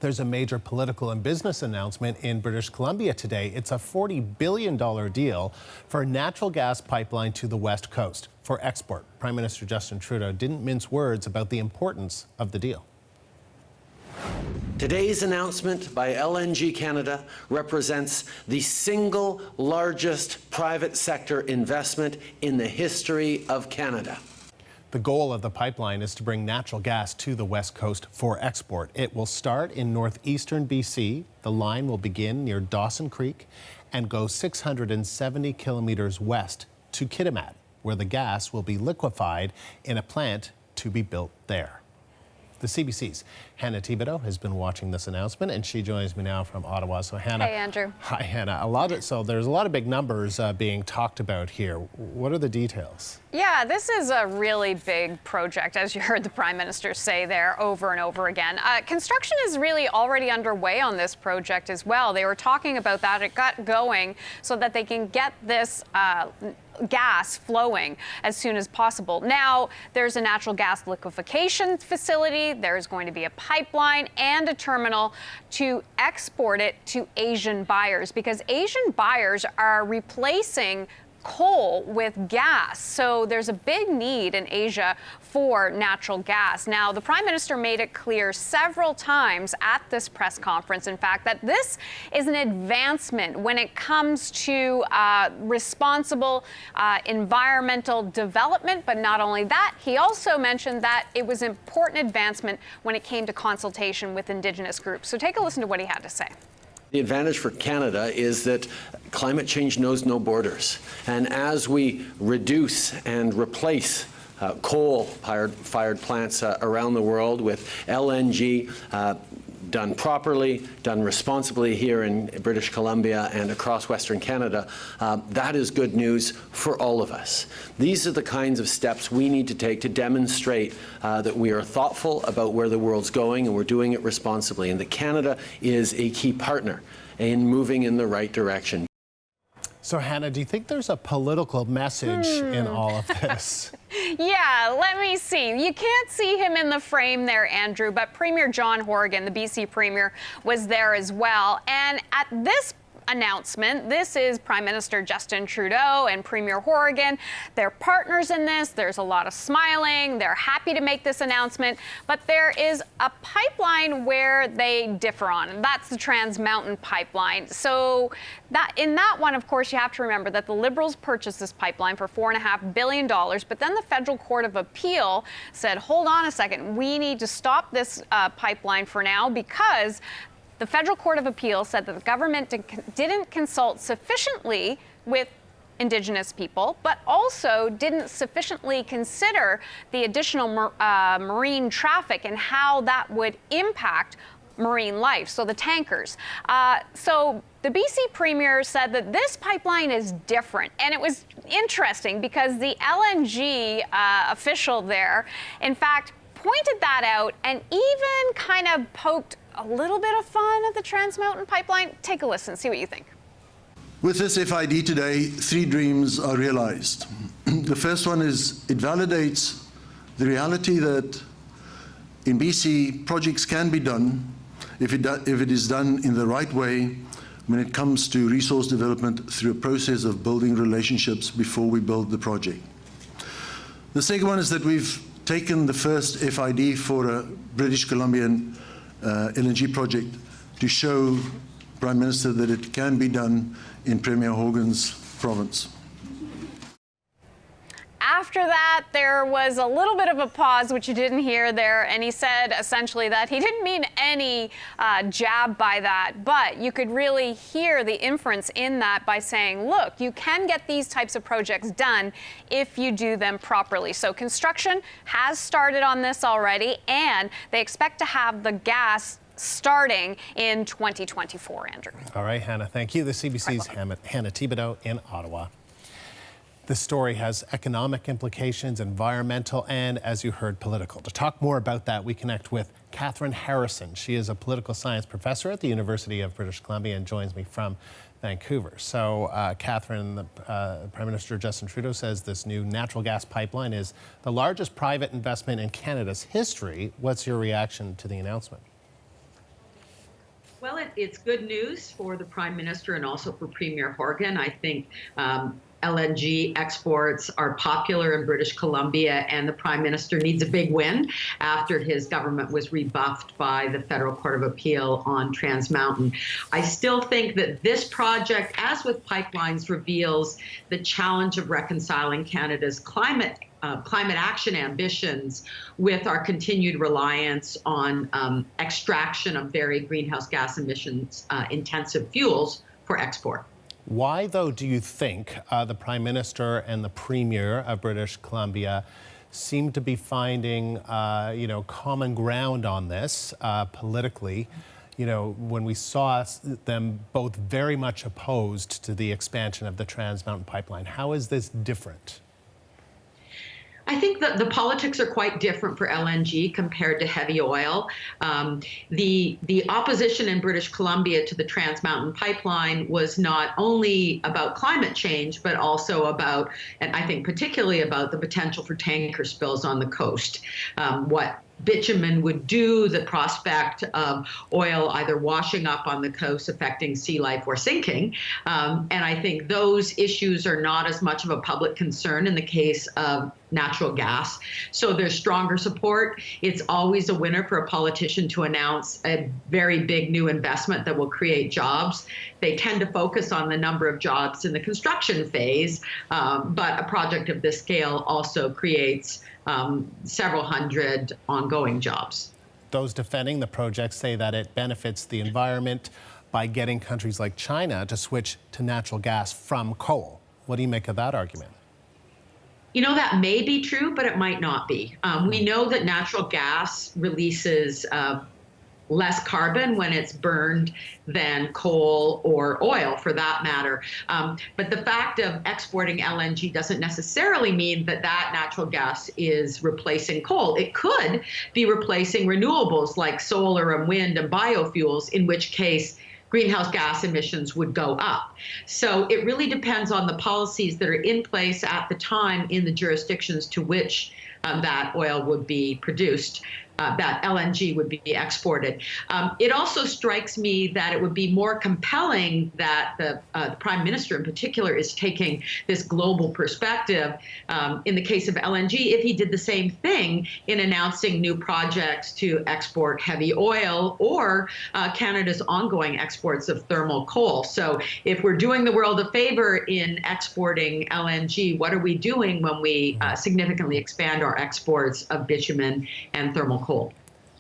There's a major political and business announcement in British Columbia today. It's a $40 billion deal for a natural gas pipeline to the West Coast for export. Prime Minister Justin Trudeau didn't mince words about the importance of the deal. Today's announcement by LNG Canada represents the single largest private sector investment in the history of Canada. The goal of the pipeline is to bring natural gas to the West Coast for export. It will start in northeastern BC. The line will begin near Dawson Creek and go 670 kilometers west to Kitimat, where the gas will be liquefied in a plant to be built there. The CBC's Hannah Thibodeau has been watching this announcement, and she joins me now from Ottawa. So, Hannah. Hey, Andrew. Hi, Hannah. So there's a lot of big numbers being talked about here. What are the details? Yeah, this is a really big project, as you heard the Prime Minister say there over and over again. Construction is really already underway on this project as well. They were talking about that. It got going so that they can get this gas flowing as soon as possible. Now, there's a natural gas liquefaction facility, there's going to be a pipeline and a terminal to export it to Asian buyers, because Asian buyers are replacing coal with gas. So there's a big need in Asia for natural gas. Now, the Prime Minister made it clear several times at this press conference, in fact, that this is an advancement when it comes to responsible environmental development. But not only that, he also mentioned that it was an important advancement when it came to consultation with Indigenous groups. So take a listen to what he had to say. The advantage for Canada is that climate change knows no borders. And as we reduce and replace coal-fired plants around the world with LNG done properly, done responsibly here in British Columbia and across Western Canada, that is good news for all of us. These are the kinds of steps we need to take to demonstrate that we are thoughtful about where the world's going and we're doing it responsibly, and that Canada is a key partner in moving in the right direction. So, Hannah, do you think there's a political message in all of this? Yeah, let me see. You can't see him in the frame there, Andrew, but Premier John Horgan, the BC Premier, was there as well. And at this announcement, this is Prime Minister Justin Trudeau and Premier Horgan. They're partners in this. There's a lot of smiling. They're happy to make this announcement. But there is a pipeline where they differ on, and that's the Trans Mountain Pipeline. So in that one, of course, you have to remember that the Liberals purchased this pipeline for $4.5 billion. But then the Federal Court of Appeal said, hold on a second, we need to stop this pipeline for now, because the Federal Court of Appeal said that the government didn't consult sufficiently with Indigenous people, but also didn't sufficiently consider the additional marine traffic and how that would impact marine life, so the tankers. So the BC Premier said that this pipeline is different. And it was interesting because the LNG official there, in fact, pointed that out and even kind of poked a little bit of fun at the Trans Mountain Pipeline. Take a listen, see what you think. With this FID today, 3 dreams are realized. The first one is it validates the reality that in BC, projects can be done if it is done in the right way when it comes to resource development through a process of building relationships before we build the project. The second one is that we've taken the first FID for a British Columbian LNG project to show Prime Minister that it can be done in Premier Horgan's province. After that, there was a little bit of a pause, which you didn't hear there, and he said essentially that he didn't mean any jab by that, but you could really hear the inference in that by saying, look, you can get these types of projects done if you do them properly. So construction has started on this already, and they expect to have the gas starting in 2024, Andrew. All right, Hannah, thank you. The CBC's Hannah Thibodeau in Ottawa. This story has economic implications, environmental, and, as you heard, political. To talk more about that, we connect with Catherine Harrison. She is a political science professor at the University of British Columbia and joins me from Vancouver. So, Catherine, Prime Minister Justin Trudeau says this new natural gas pipeline is the largest private investment in Canada's history. What's your reaction to the announcement? Well, it's good news for the Prime Minister and also for Premier Horgan. I think LNG exports are popular in British Columbia, and the Prime Minister needs a big win after his government was rebuffed by the Federal Court of Appeal on Trans Mountain. I still think that this project, as with pipelines, reveals the challenge of reconciling Canada's climate action ambitions with our continued reliance on extraction of very greenhouse gas emissions intensive fuels for export. Why, though, do you think the Prime Minister and the Premier of British Columbia seem to be finding, common ground on this politically? You know, when we saw them both very much opposed to the expansion of the Trans Mountain Pipeline, how is this different? I think that the politics are quite different for LNG compared to heavy oil. The opposition in British Columbia to the Trans Mountain Pipeline was not only about climate change, but also about, and I think particularly about, the potential for tanker spills on the coast. What bitumen would do, the prospect of oil either washing up on the coast, affecting sea life, or sinking. And I think those issues are not as much of a public concern in the case of natural gas. So there's stronger support. It's always a winner for a politician to announce a very big new investment that will create jobs. They tend to focus on the number of jobs in the construction phase, but a project of this scale also creates several hundred ongoing jobs. Those defending the project say that it benefits the environment by getting countries like China to switch to natural gas from coal. What do you make of that argument? You know, that may be true, but it might not be. We know that natural gas releases less carbon when it's burned than coal or oil, for that matter. But the fact of exporting LNG doesn't necessarily mean that that natural gas is replacing coal. It could be replacing renewables like solar and wind and biofuels, in which case greenhouse gas emissions would go up. So it really depends on the policies that are in place at the time in the jurisdictions to which that oil would be produced. That LNG would be exported. It also strikes me that it would be more compelling that the Prime Minister in particular is taking this global perspective in the case of LNG if he did the same thing in announcing new projects to export heavy oil or Canada's ongoing exports of thermal coal. So if we're doing the world a favor in exporting LNG, what are we doing when we significantly expand our exports of bitumen and thermal coal?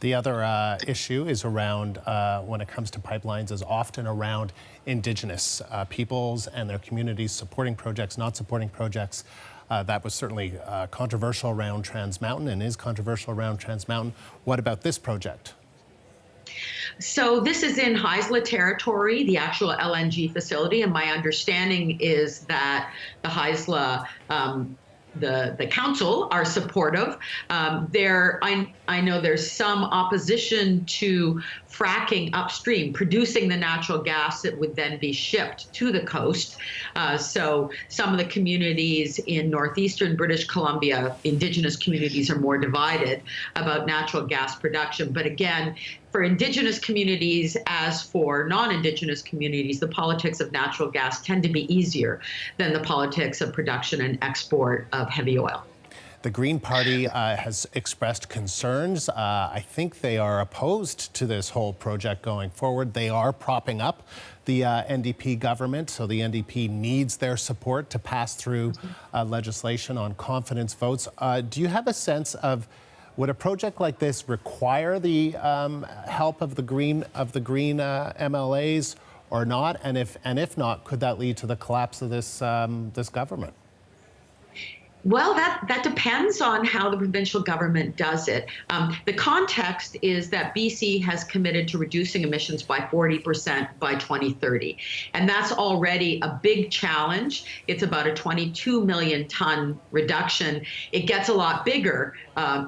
The other issue is around, when it comes to pipelines, is often around Indigenous peoples and their communities supporting projects, not supporting projects. That was certainly controversial around Trans Mountain and is controversial around Trans Mountain. What about this project? So this is in Haisla territory, the actual LNG facility, and my understanding is that the Haisla the council are supportive. I know there's some opposition to fracking upstream, producing the natural gas that would then be shipped to the coast. So some of the communities in northeastern British Columbia, Indigenous communities, are more divided about natural gas production. But again, for Indigenous communities, as for non-Indigenous communities, the politics of natural gas tend to be easier than the politics of production and export of heavy oil. The Green Party has expressed concerns. I think they are opposed to this whole project going forward. They are propping up the NDP government, so the NDP needs their support to pass through legislation on confidence votes. Do you have a sense of, would a project like this require the help of the Green MLAs or not? And if not, could that lead to the collapse of this government? Well, that depends on how the provincial government does it. The context is that BC has committed to reducing emissions by 40% by 2030. And that's already a big challenge. It's about a 22 million ton reduction. It gets a lot bigger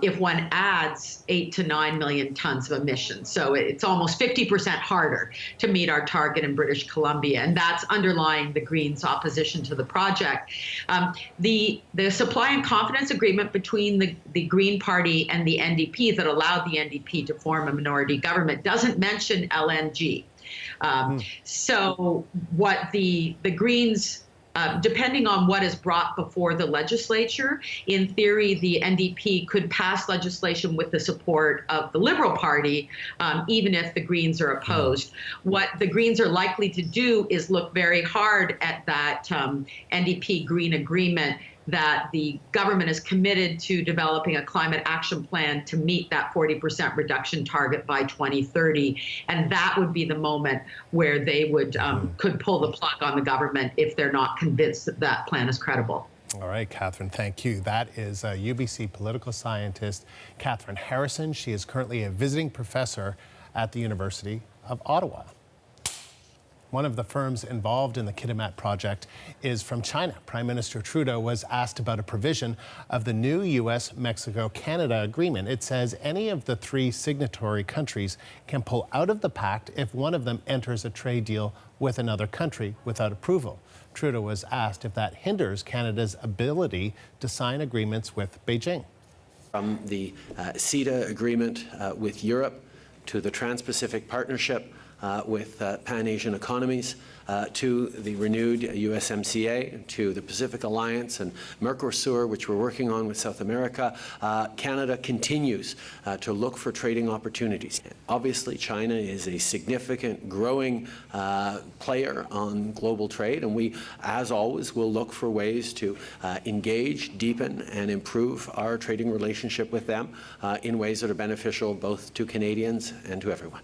if one adds 8 to 9 million tons of emissions. So it's almost 50% harder to meet our target in British Columbia. And that's underlying the Greens' opposition to the project. The supply and confidence agreement between the Green Party and the NDP that allowed the NDP to form a minority government doesn't mention LNG. So what the Greens, depending on what is brought before the legislature, in theory, the NDP could pass legislation with the support of the Liberal Party, even if the Greens are opposed. What the Greens are likely to do is look very hard at that NDP Green agreement that the government is committed to developing a climate action plan to meet that 40% reduction target by 2030. And that would be the moment where they would could pull the plug on the government if they're not convinced that that plan is credible. All right, Catherine, thank you. That is UBC political scientist Catherine Harrison. She is currently a visiting professor at the University of Ottawa. One of the firms involved in the Kitimat project is from China. Prime Minister Trudeau was asked about a provision of the new U.S.-Mexico-Canada agreement. It says any of the 3 signatory countries can pull out of the pact if one of them enters a trade deal with another country without approval. Trudeau was asked if that hinders Canada's ability to sign agreements with Beijing. From the CETA agreement with Europe to the Trans-Pacific Partnership with Pan-Asian economies, to the renewed USMCA, to the Pacific Alliance and Mercosur, which we're working on with South America, Canada continues to look for trading opportunities. Obviously, China is a significant, growing player on global trade, and we, as always, will look for ways to engage, deepen, and improve our trading relationship with them in ways that are beneficial both to Canadians and to everyone.